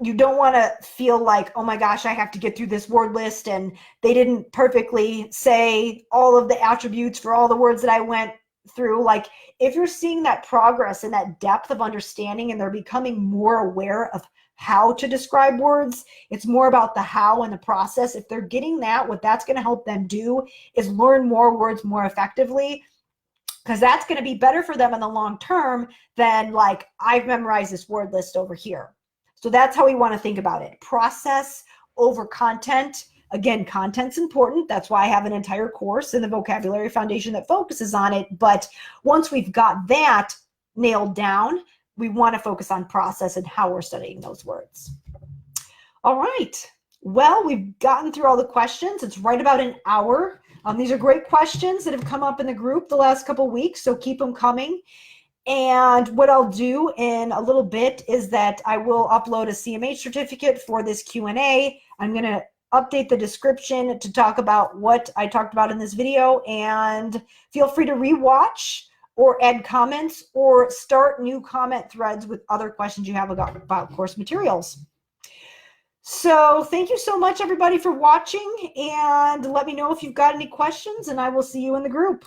you don't want to feel like, oh my gosh, I have to get through this word list and they didn't perfectly say all of the attributes for all the words that I went through. Like, if you're seeing that progress and that depth of understanding and they're becoming more aware of how to describe words, it's more about the how and the process. If they're getting that, what that's going to help them do is learn more words more effectively, because that's going to be better for them in the long term than like, I've memorized this word list over here. So that's how we want to think about it. Process over content. Again, content's important. That's why I have an entire course in the Vocabulary Foundation that focuses on it. But once we've got that nailed down, we want to focus on process and how we're studying those words. All right. Well, we've gotten through all the questions. It's right about an hour. These are great questions that have come up in the group the last couple of weeks, so keep them coming. And what I'll do in a little bit is that I will upload a CMH certificate for this Q&A. I'm going to update the description to talk about what I talked about in this video, and feel free to rewatch or add comments or start new comment threads with other questions you have about course materials. So thank you so much, everybody, for watching, and let me know if you've got any questions, and I will see you in the group.